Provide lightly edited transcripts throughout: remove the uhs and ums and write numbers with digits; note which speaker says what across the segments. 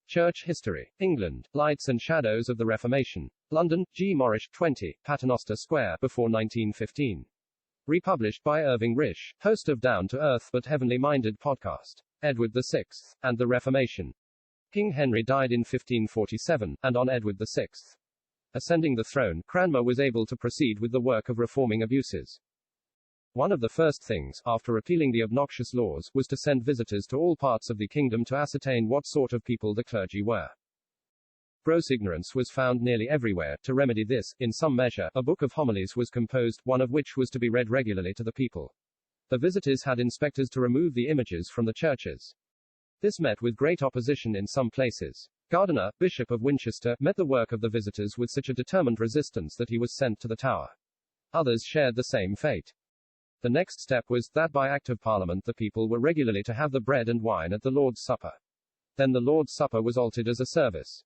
Speaker 1: Church History. England. Lights and Shadows of the Reformation. London, G. Morrish, 20, Paternoster Square, before 1915. Republished by Irving Risch, host of Down to Earth but Heavenly Minded podcast. Edward VI. And the Reformation. King Henry died in 1547, and on Edward VI ascending the throne, Cranmer was able to proceed with the work of reforming abuses. One of the first things, after repealing the obnoxious laws, was to send visitors to all parts of the kingdom to ascertain what sort of people the clergy were. Gross ignorance was found nearly everywhere. To remedy this, in some measure, a book of homilies was composed, one of which was to be read regularly to the people. The visitors had inspectors to remove the images from the churches. This met with great opposition in some places. Gardiner, Bishop of Winchester, met the work of the visitors with such a determined resistance that he was sent to the Tower. Others shared the same fate. The next step was, that by Act of Parliament the people were regularly to have the bread and wine at the Lord's Supper. Then the Lord's Supper was altered as a service.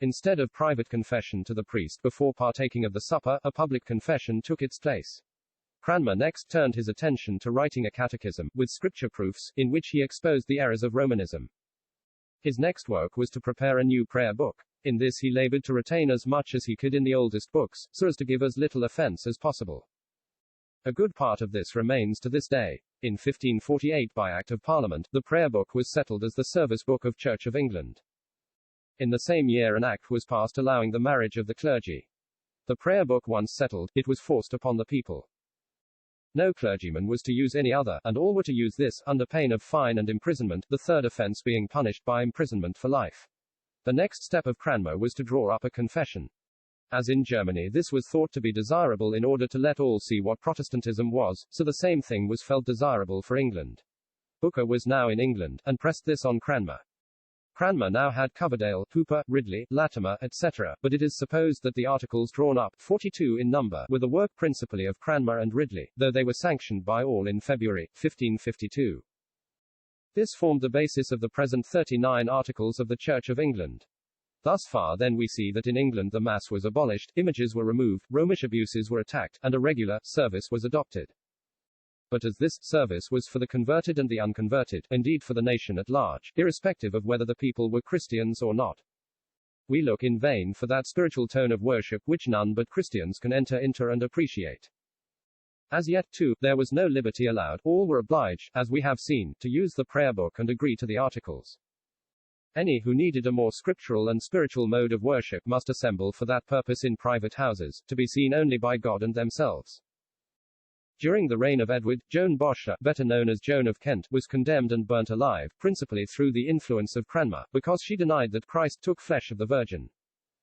Speaker 1: Instead of private confession to the priest before partaking of the supper, a public confession took its place. Cranmer next turned his attention to writing a catechism, with scripture proofs, in which he exposed the errors of Romanism. His next work was to prepare a new prayer book. In this he labored to retain as much as he could in the oldest books, so as to give as little offense as possible. A good part of this remains to this day. In 1548 by Act of Parliament, the prayer book was settled as the service book of Church of England. In the same year an act was passed allowing the marriage of the clergy. The prayer book once settled, it was forced upon the people. No clergyman was to use any other, and all were to use this, under pain of fine and imprisonment, the third offense being punished by imprisonment for life. The next step of Cranmer was to draw up a confession. As in Germany this was thought to be desirable in order to let all see what Protestantism was, so the same thing was felt desirable for England. Booker was now in England, and pressed this on Cranmer. Cranmer now had Coverdale, Hooper, Ridley, Latimer, etc., but it is supposed that the articles drawn up, 42 in number, were the work principally of Cranmer and Ridley, though they were sanctioned by all in February, 1552. This formed the basis of the present 39 Articles of the Church of England. Thus far then we see that in England the Mass was abolished, images were removed, Romish abuses were attacked, and a regular service was adopted. But as this service was for the converted and the unconverted, indeed for the nation at large, irrespective of whether the people were Christians or not, we look in vain for that spiritual tone of worship which none but Christians can enter into and appreciate. As yet, too, there was no liberty allowed, all were obliged, as we have seen, to use the prayer book and agree to the articles. Any who needed a more scriptural and spiritual mode of worship must assemble for that purpose in private houses, to be seen only by God and themselves. During the reign of Edward, Joan Bocher, better known as Joan of Kent, was condemned and burnt alive, principally through the influence of Cranmer, because she denied that Christ took flesh of the Virgin.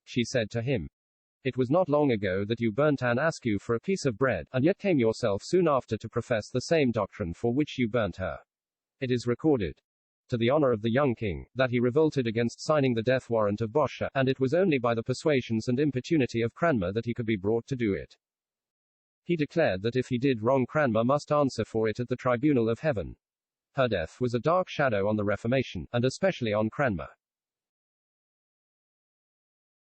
Speaker 1: She said to him, "It was not long ago that you burnt Anne Askew for a piece of bread, and yet came yourself soon after to profess the same doctrine for which you burnt her." It is recorded, to the honor of the young king, that he revolted against signing the death warrant of Bocher, and it was only by the persuasions and importunity of Cranmer that he could be brought to do it. He declared that if he did wrong Cranmer must answer for it at the tribunal of heaven. Her death was a dark shadow on the Reformation, and especially on Cranmer.